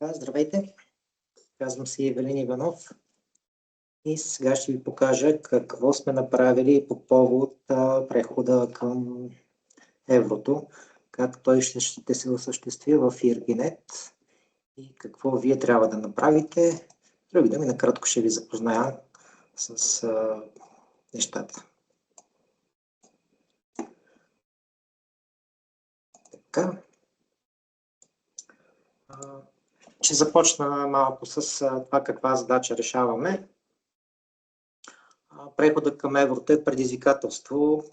Здравейте, казвам се Евелин Иванов и сега ще ви покажа какво сме направили по повод прехода към еврото, как той ще се осъществи в Иргинет и какво вие трябва да направите. Други думи, накратко ще ви запозная с нещата. Така. Ще започна малко с това каква задача решаваме. Преходът към еврото е предизвикателство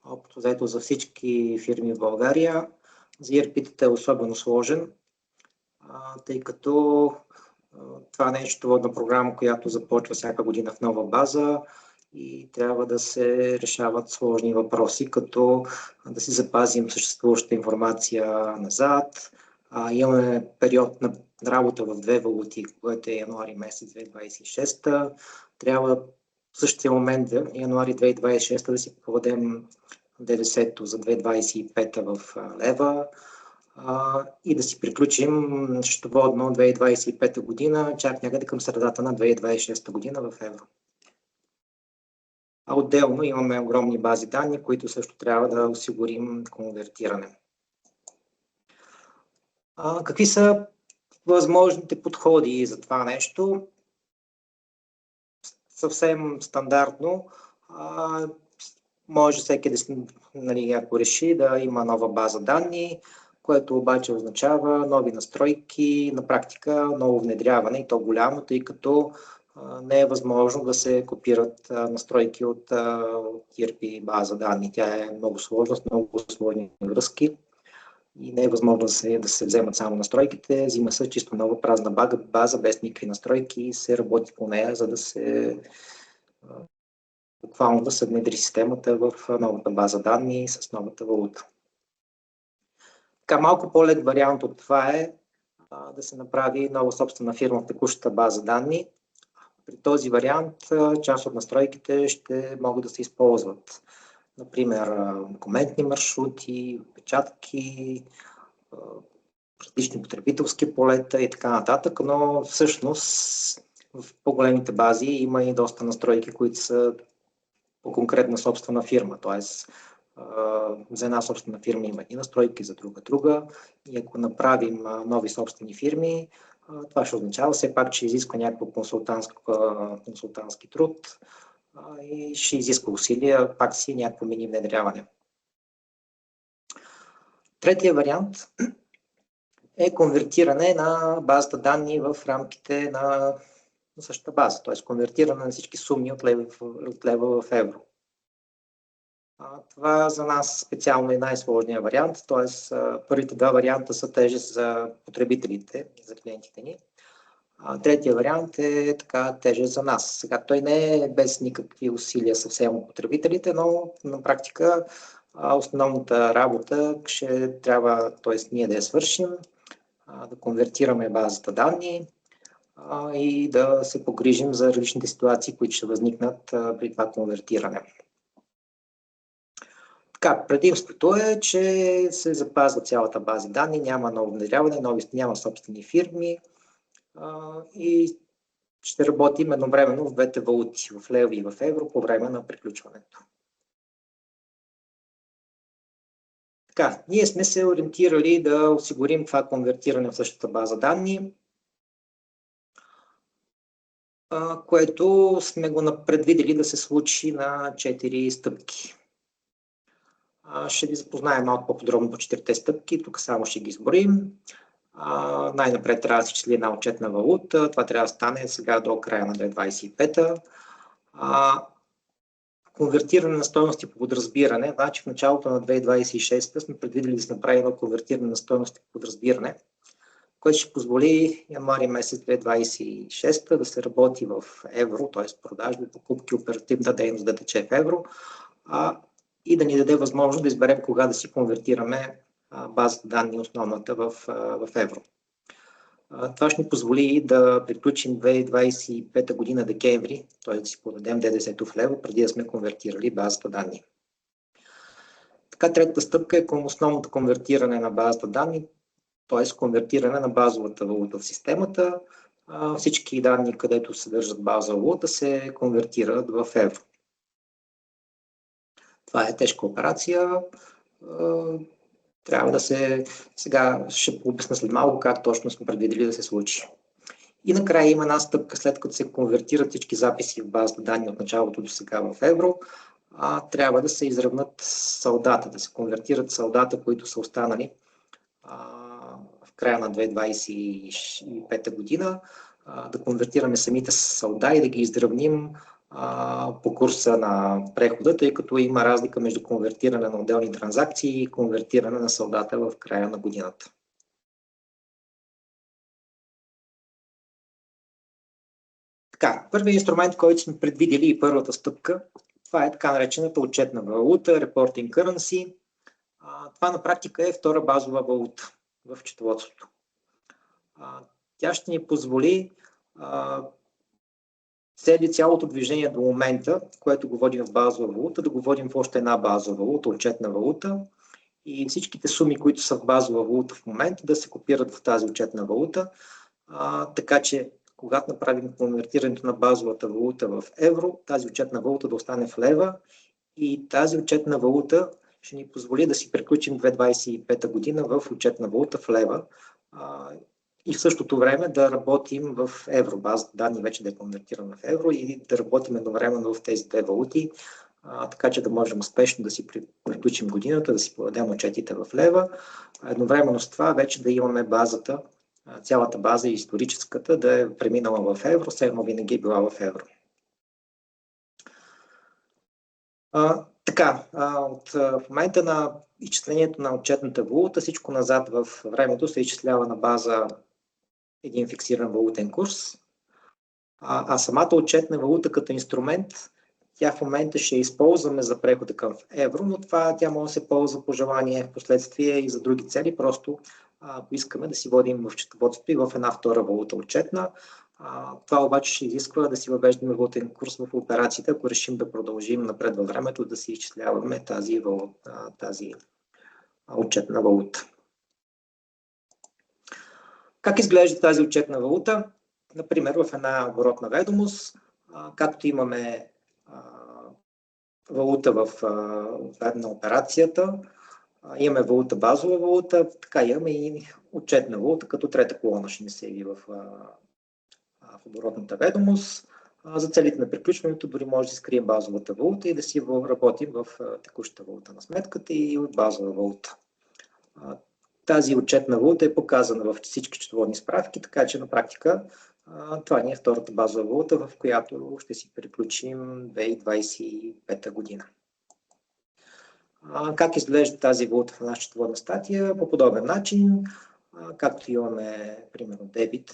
общо взето за всички фирми в България. За ERP-тата е особено сложен, тъй като това не е счетоводна програма, която започва всяка година в нова база и трябва да се решават сложни въпроси, като да си запазим съществуващата информация назад. Имаме период на работа в две валути, което е януари месец 2026. Трябва в същия момент, януари 2026, да си поведем ДДС-то за 2025 в лева и да си приключим счетоводно 2025 година, чак някъде към средата на 2026 година в евро. Отделно имаме огромни бази данни, които също трябва да осигурим конвертиране. Какви са възможните подходи за това нещо? Съвсем стандартно, може всеки да си, ако реши, да има нова база данни, което обаче означава нови настройки, на практика ново внедряване и то голямо, тъй като не е възможно да се копират настройки от ERP база данни. Тя е много сложна, с много сложни връзки и не е възможно да се вземат само настройките. Взима се чисто нова празна база, без никакви настройки и се работи по нея, за да се буквално да се внедри системата в новата база данни с новата валута. Така, малко по-лек вариант от това е да се направи нова собствена фирма в текущата база данни. При този вариант част от настройките ще могат да се използват. Например, документни маршрути, печатки, различни потребителски полета и така нататък, но всъщност в по-големите бази има и доста настройки, които са по конкретна собствена фирма, т.е. за една собствена фирма има и настройки, за друга. И ако направим нови собствени фирми, това ще означава все пак, че изисква някакво консултантски труд и ще изисква усилия, пак си някакво мини внедряване. Третия вариант е конвертиране на базата данни в рамките на същата база, т.е. конвертиране на всички суми от лева в евро. Това за нас специално е най-сложният вариант, т.е. първите два варианта са тежест за потребителите, за клиентите ни. Третия вариант е така тежест за нас. Сега той не е без никакви усилия съвсем от потребителите, но на практика основната работа ще трябва, т.е. ние да я свършим, да конвертираме базата данни и да се погрижим за различните ситуации, които ще възникнат при това конвертиране. Така, предимството е, че се запазва цялата база данни, няма ново внедряване, няма собствени фирми и ще работим едновременно в двете валути, в лева и в евро, по време на приключването. Така, ние сме се ориентирали да осигурим това конвертиране в същата база данни, което сме го предвидели да се случи на 4 стъпки. Ще ви запознаем малко по-подробно по 4-те стъпки, тук само ще ги изборим. Най-напред трябва да се изчисли една отчетна валута, това трябва да стане сега до края на 2025. Конвертиране на стойности по подразбиране, значи в началото на 2026 сме предвидели да се направи едно конвертиране на стойности по подразбиране, което ще позволи януари месец 2026 да се работи в евро, т.е. продажби, покупки, оперативна дейност да тече в евро и да ни даде възможност да изберем кога да си конвертираме базата данни основната в евро. Това ще ни позволи да приключим 2025 година декември, т.е. да си подадем ДДС-то в лево, преди да сме конвертирали базата данни. Така, третата стъпка е към основното конвертиране на базата данни. т.е. конвертиране на базовата валута в системата. Всички данни, където съдържат базова валута, се конвертират в евро. Това е тежка операция. Трябва да се... Сега ще обясня след малко как точно сме предвидели да се случи. И накрая има една стъпка, след като се конвертират всички записи в базата данни от началото до сега в евро, трябва да се изравнат салдата, да се конвертират салдата, които са останали в края на 2025 година, да конвертираме самите салда и да ги изравним по курса на прехода, тъй като има разлика между конвертиране на отделни транзакции и конвертиране на салдата в края на годината. Така, първият инструмент, който сме предвидели и първата стъпка, това е така наречената отчетна валута, reporting currency. Това на практика е втора базова валута в счетоводството. Тя ще ни позволи цялото движение до момента, което го водим в базова валута, да го водим в още една базова валута, отчетна валута, и всичките суми, които са в базова валута в момента, да се копират в тази отчетна валута, така че когато направим конвертирането на базовата валута в евро, тази отчетна валута да остане в лева и тази отчетна валута ще ни позволи да си приключим 2025 година в отчетна валута в лева и в същото време да работим в евро. Базата данни вече да е конвертирана в евро и да работим едновременно в тези две валути, така че да можем успешно да си приключим годината, да си подадем отчетите в лева. Едновременно с това вече да имаме базата, цялата база историческата да е преминала в евро, все едно винаги е била в евро. В момента на изчислението на отчетната валута, всичко назад в времето се изчислява на база един фиксиран валутен курс, а самата отчетна валута като инструмент, тя в момента ще използваме за прехода към евро, но тя може да се ползва по желание в последствие и за други цели, просто ако искаме да си водим в счетоводството и в една втора валута отчетна. Това обаче ще изисква да си въвеждаме валутен курс в операциите, ако решим да продължим напред във времето да си изчисляваме тази отчетна валута. Как изглежда тази отчетна валута? Например, в една оборотна ведомост, както имаме валута в на операцията, имаме валута базова валута, така имаме и отчетна валута, като трета колона ще ни се яви в оборотната ведомост. За целите на приключването дори може да скрием базовата валута и да си работим в текущата валута на сметката и от базова валута. Тази отчетна валута е показана в всички счетоводни справки, така че на практика това ни е втората базова валута, в която ще си приключим 2025 година. Как изглежда тази валута в нашата счетоводна статия? По подобен начин, както имаме, примерно,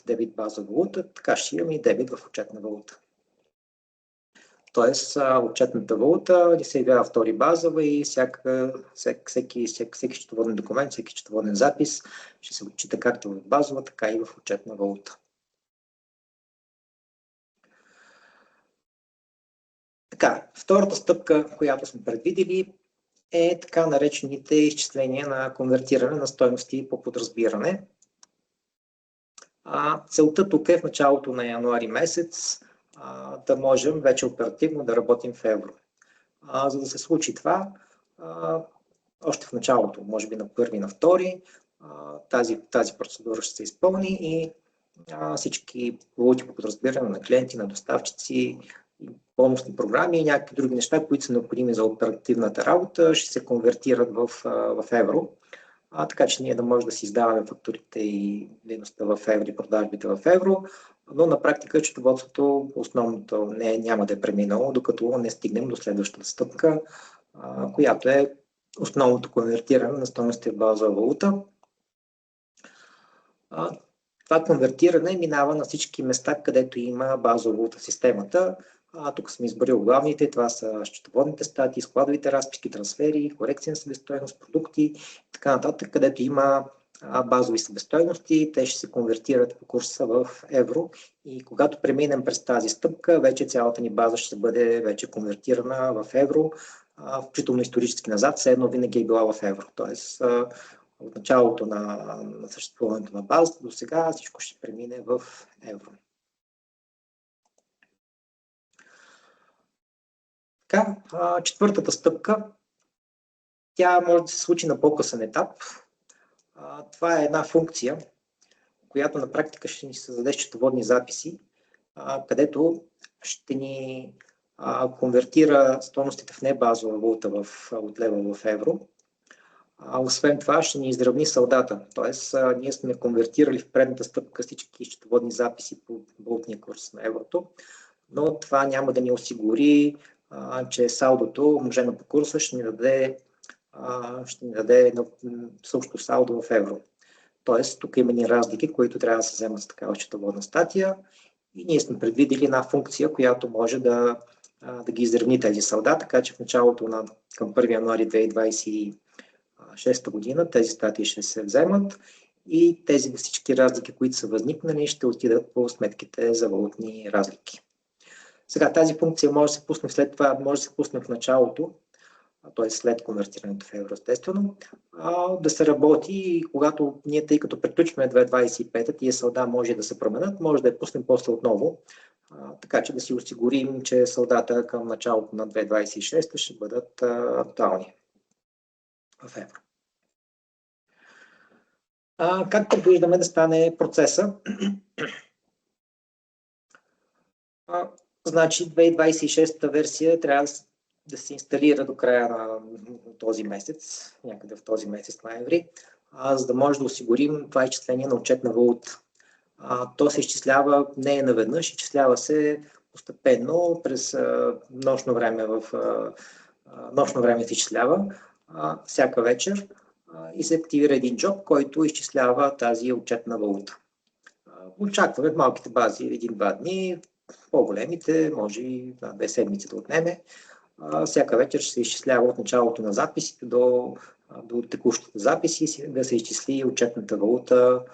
дебит базова валута, така ще имаме и дебит в отчетна валута. Тоест, отчетната валута ни се явява втори базова и всеки счетоводен документ, всеки счетоводен запис ще се отчита както в базова, така и в отчетна валута. Така, втората стъпка, която сме предвидели, е така наречените изчисления на конвертиране на стойности по подразбиране. Целта тук е в началото на януари месец да можем вече оперативно да работим в евро. За да се случи това, още в началото, може би на първи, на втори, тази процедура ще се изпълни и всички валути по подразбиране на клиенти, на доставчици, бонусни програми и някакви други неща, които са необходими за оперативната работа, ще се конвертират в евро. Така че ние да можем да си издаваме фактурите и дейността в евро и продажбите в евро, но на практика счетоводството основното няма да е преминало, докато не стигнем до следващата стъпка, която е основното конвертиране на стойности в базова валута. Това конвертиране минава на всички места, където има базова валута в системата. Тук съм изборил главните, това са счетоводните статии, складовите разписки, трансфери, корекция на себестойност, продукти и така нататък, където има базови себестойности, те ще се конвертират по курса в евро и когато преминем през тази стъпка, вече цялата ни база ще бъде вече конвертирана в евро, включително исторически назад, все едно винаги е била в евро. Тоест, от началото на съществуването на базата до сега всичко ще премине в евро. Така, четвъртата стъпка, тя може да се случи на по-късен етап. Това е една функция, която на практика ще ни създаде счетоводни записи, където ще ни конвертира стойностите в небазова валута от лева в евро. Освен това ще ни изравни салдата, т.е. ние сме конвертирали в предната стъпка всички счетоводни записи по валутния курс на еврото, но това няма да ни осигури, че салдото, умножено по курса, ще ни даде също салдо в евро. Тоест, тук има ни разлики, които трябва да се вземат с такава счетоводна статия и ние сме предвидели една функция, която може да ги изравни тези салда, така че в началото към 1 януари 2026 година тези статии ще се вземат и тези всички разлики, които са възникнали, ще отидат по сметките за валутни разлики. Сега тази функция може да се пусне след това, може да се пусне в началото, т.е. след конвертирането в евро, естествено, да се работи и когато ние, тъй като приключваме 2025, тия салда може да се променят, може да я пуснем после отново, така че да си осигурим, че салдата към началото на 2026 ще бъдат актуални в евро. Как предвиждаме да стане процеса? Значи 2026 версия трябва да се инсталира до края на този месец, някъде в този месец, ноември, за да може да осигурим това изчисление на отчетна валута. То се изчислява не наведнъж, изчислява се постепенно през нощно време се изчислява всяка вечер и се активира един джоб, който изчислява тази отчетна валута. Очакваме в малките бази 1-2 дни, по-големите може и 2 седмици да отнеме. Всяка вечер ще се изчислява от началото на записите до текущите записи, да се изчисли отчетната валута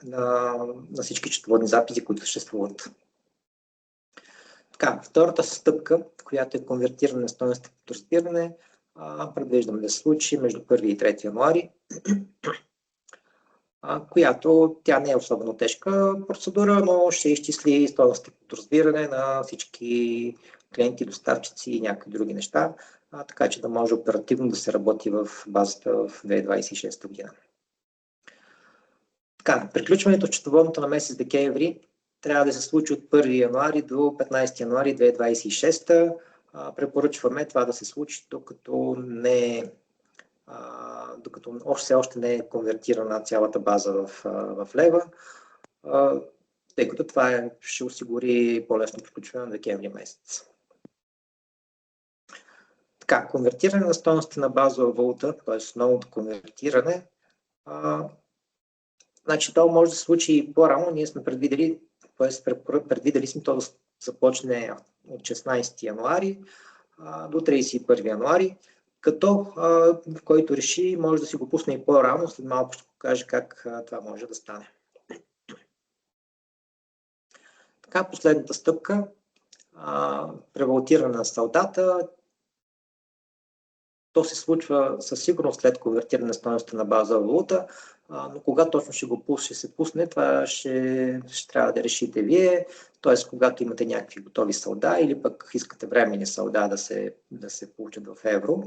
на всички счетоводни записи, които съществуват. Така, втората стъпка, която е конвертиране на стойностите по разбиране, предвиждаме да се случи между 1 и 3 януари, която тя не е особено тежка процедура, но ще изчисли стойностите по разбиране на всички клиенти, доставчици и някакви други неща, така че да може оперативно да се работи в базата в 2026 година. Така, приключването в счетоводното на месец декември трябва да се случи от 1 януари до 15 януари 2026. Препоръчваме това да се случи, докато още не е конвертирана цялата база в лева, тъй като това ще осигури по-лесно приключване на декември месец. Така, конвертиране на стойности на базова валута, т.е. новото конвертиране, значи то може да се случи и по-рано. Ние сме предвидели сме то да започне от 16 януари до 31 януари, като в който реши, може да си го пусне и по-рано, след малко ще покажа как това може да стане. Така, последната стъпка, превалутиране на салдата. То се случва със сигурност след конвертиране на стойността на базова валута, но кога точно ще се пусне, това ще трябва да решите вие, т.е. когато имате някакви готови салда или пък искате временни салда да се получат в евро,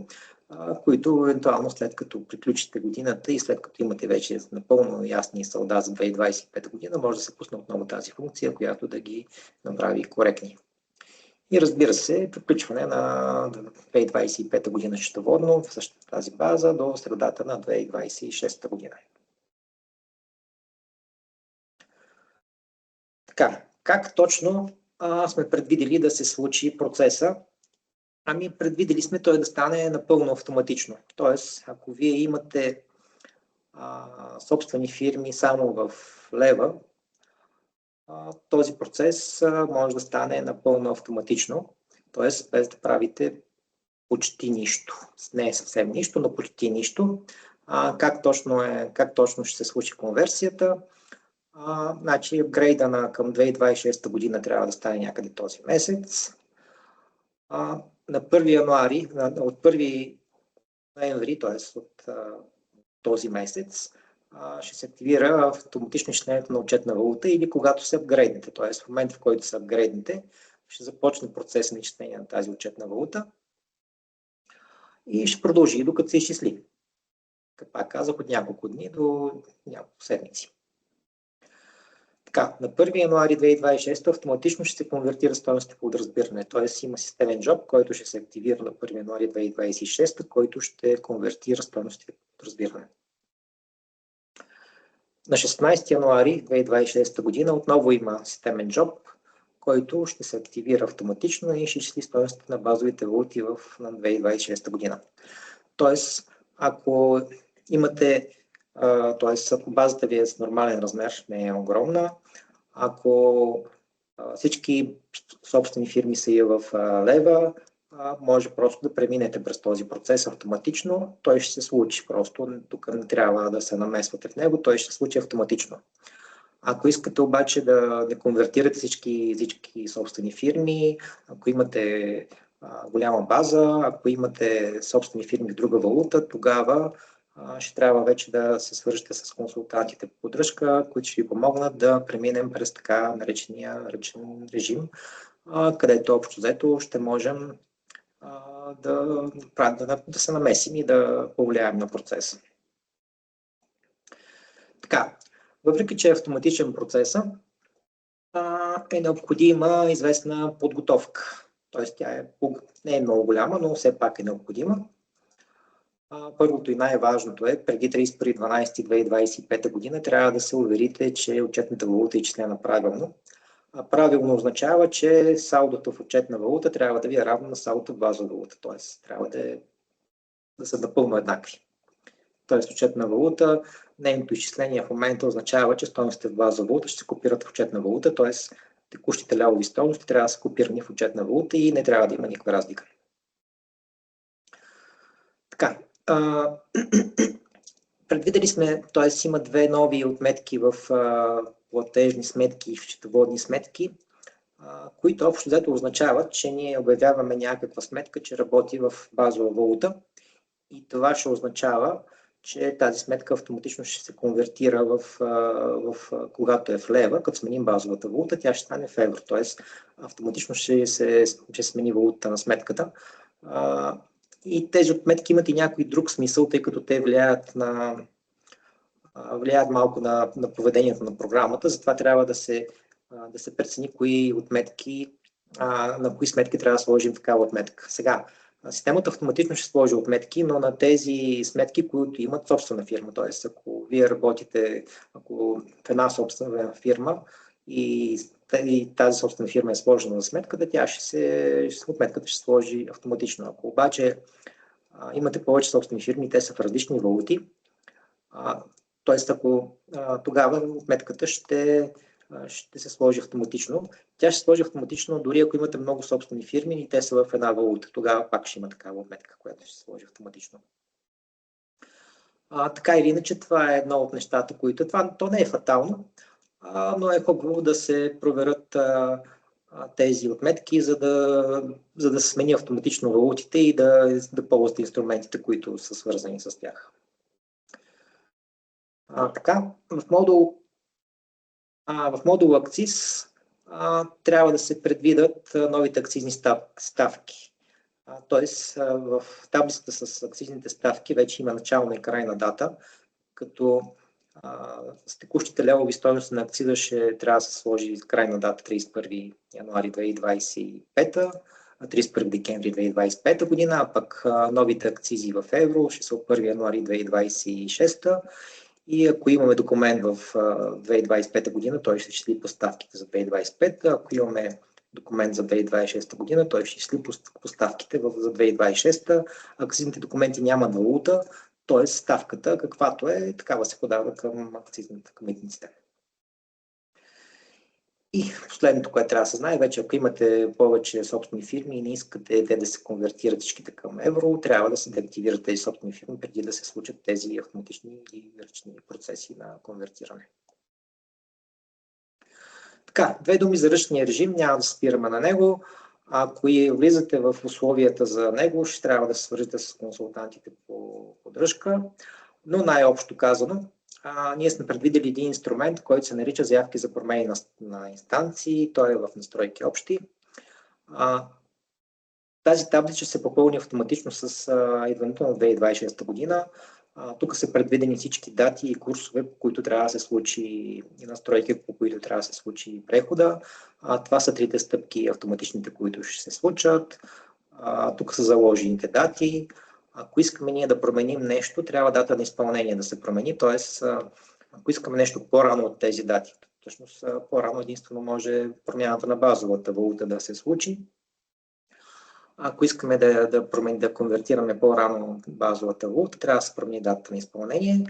които евентуално след като приключите годината и след като имате вече напълно ясни салда за 2025 година, може да се пусне отново тази функция, която да ги направи коректни. И разбира се, приключване на 2025 година счетоводно в същата тази база до средата на 2026 година. Така, как точно сме предвидели да се случи процеса? Предвидели сме той да стане напълно автоматично. Тоест, ако вие имате собствени фирми само в лева, този процес може да стане напълно автоматично, т.е. без да правите почти нищо. Не е съвсем нищо, но почти нищо. Как точно ще се случи конверсията? Значи апгрейда към 2026 година трябва да стане някъде този месец. На 1 януари, от 1 ноември, т.е. от този месец, ще се активира автоматично изчислението на отчетна валута или когато се апгрейднете, т.е. в момента, в който се апгрейднете, ще започне процес на изчисление на тази отчетна валута и ще продължи докато се изчисли. Като пак казах, от няколко дни до няколко седмици. Така, на 1 януари 2026 автоматично ще се конвертира стойностите по подразбиране, т.е. има системен джоб, който ще се активира на 1 януари 2026, който ще конвертира стойностите по подразбиране. На 16 януари 2026 година отново има системен джоб, който ще се активира автоматично и ще изчисли стойностите на базовите валути на 2026 година. Тоест, ако имате, ако базата ви е с нормален размер, не е огромна, ако всички собствени фирми са и в лева, може просто да преминете през този процес автоматично. Той ще се случи просто. Тук не трябва да се намесвате в него, той ще се случи автоматично. Ако искате обаче да не конвертирате всички собствени фирми, ако имате голяма база, ако имате собствени фирми в друга валута, тогава ще трябва вече да се свържете с консултантите по поддръжка, които ще ви помогнат да преминем през така наречения ръчен режим, където общо взето ще можем да се намесим и да повлияем на процеса. Така, въпреки че е автоматичен процеса, е необходима известна подготовка. Тоест тя не е много голяма, но все пак е необходима. Първото и най-важното е, преди 31.12.2025 година трябва да се уверите, че отчетната валута е изчислена правилно. Правилно означава, че салдото в отчетна валута трябва да ви е равно на салдото в базова валута, т.е. трябва да са напълно еднакви. Т.е. отчетна валута, нейното изчисление в момента означава, че стойностите в базова валута ще се копират в отчетна валута, т.е. текущите левови стойности трябва да са копирани в отчетна валута и не трябва да има никаква разлика. Така, предвидели сме, т.е. има две нови отметки в платежни сметки и в счетоводни сметки, които общо взето означават, че ние обявяваме някаква сметка, че работи в базова валута и това ще означава, че тази сметка автоматично ще се конвертира когато е в лева, като сменим базовата валута, тя ще стане в евро, т.е. автоматично ще смени валутата на сметката. И тези отметки имат и някой друг смисъл, тъй като те влияят малко на поведението на програмата, затова трябва да се прецени на кои сметки трябва да сложим такава отметка. Сега, системата автоматично ще сложи отметки, но на тези сметки, които имат собствена фирма, т.е. ако вие работите в една собствена фирма и тази собствена фирма е сложена на сметката, отметката ще се сложи автоматично. Ако обаче имате повече собствени фирми, те са в различни валути, т.е. тогава отметката ще се сложи автоматично. Тя ще се сложи автоматично, дори ако имате много собствени фирми и те са в една валута. Тогава пак ще има такава отметка, която ще се сложи автоматично. Така или иначе, това е едно от нещата, които... То не е фатално, но е хубаво да се проверят тези отметки, за да се смени автоматично валутите и да ползвате инструментите, които са свързани с тях. Така, в модул акциз трябва да се предвидят новите акцизни ставки. Тоест, в таблицата с акцизните ставки вече има начална и крайна дата, като с текущите левови стойности на акциза ще трябва да се сложи крайна дата 31 януари 2025, 31 декември 2025 година, а пък новите акцизи в евро ще са от 1 януари 2026. И ако имаме документ в 2025 година, той ще изчисли поставките за 2025. Ако имаме документ за 2026 година, той ще изчисли поставките за 2026. Акцизните документи нямат валута, т.е. ставката, каквато е, такава се подава към митниците. И последното, което трябва да се знае, вече ако имате повече собствени фирми и не искате те да се конвертират всичките към евро, трябва да се деактивират тези собствени фирми преди да се случат тези автоматични и ръчни процеси на конвертиране. Така, две думи за ръчния режим, няма да спираме на него. Ако влизате в условията за него, ще трябва да се свържете с консултантите по поддръжка, но най-общо казано, ние сме предвидели един инструмент, който се нарича заявки за промени на инстанции, той е в настройки общи. Тази таблица ще се попълни автоматично с идването на 2026 година. Тук са предвидени всички дати и курсове, по които трябва да се случи и настройки, по които трябва да се случи прехода. Това са трите стъпки автоматичните, които ще се случат. Тук са заложените дати. Ако искаме ние да променим нещо, трябва дата на изпълнение да се промени, т.е. ако искаме нещо по-рано от тези дати, всъщност по-рано единствено може промяната на базовата валута да се случи. Ако искаме да конвертираме по-рано базовата валута, трябва да се промени дата на изпълнение.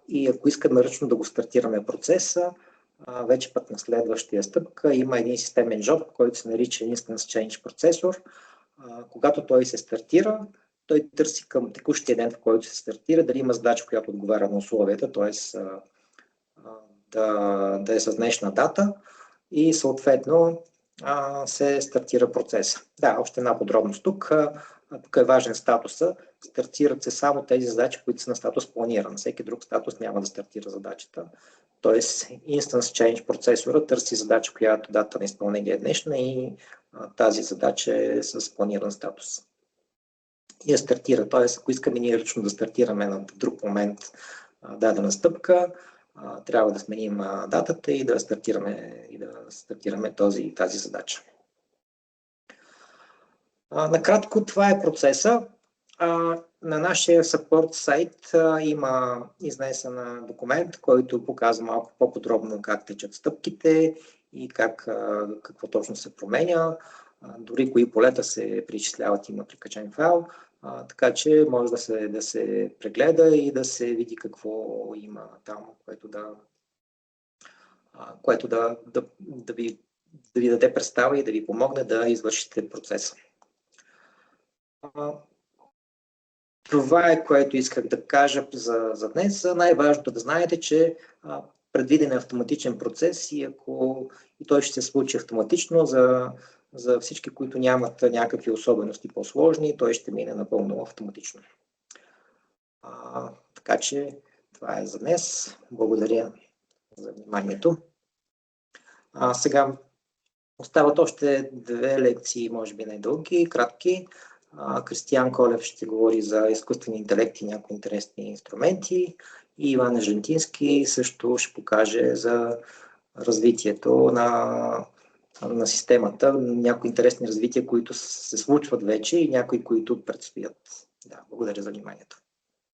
И ако искаме ръчно да го стартираме процеса, вече път на следващия стъпка има един системен job, който се нарича Instance Change Processor. Когато той се стартира, той търси към текущия ден, в който се стартира, дали има задача, която отговаря на условията, т.е. да е с днешна дата и съответно се стартира процеса. Да, още една подробност тук. Тук е важен статуса. Стартират се само тези задачи, които са на статус планиран. Всеки друг статус няма да стартира задачата. Тоест, Instance Change процесора търси задача, която дата на изпълнение е днешна и тази задача е с планиран статус. И я стартира. Тоест, ако искаме ние ръчно да стартираме на друг момент дадена стъпка, трябва да сменим датата и да стартираме тази задача. Накратко, това е процеса. На нашия support сайт има изнесен документ, който показва малко по-подробно как течат стъпките и какво точно се променя. Дори кои полета се причисляват, има прикачен файл. Така че може да се прегледа и да се види какво има там, което да ви даде представа и да ви помогне да извършите процеса. Това е, което исках да кажа за днес. Най-важното да знаете, че предвиден е автоматичен процес и той ще се случи автоматично за всички, които нямат някакви особености по-сложни, той ще мине напълно автоматично. Така че това е за днес. Благодаря за вниманието. Сега остават още 2 лекции, може би най-дълги, кратки. Кристиян Колев ще говори за изкуствен интелект и някои интересни инструменти. И Иван Жентински също ще покаже за развитието на системата, някои интересни развития, които се случват вече и някои, които предстоят. Да, благодаря за вниманието.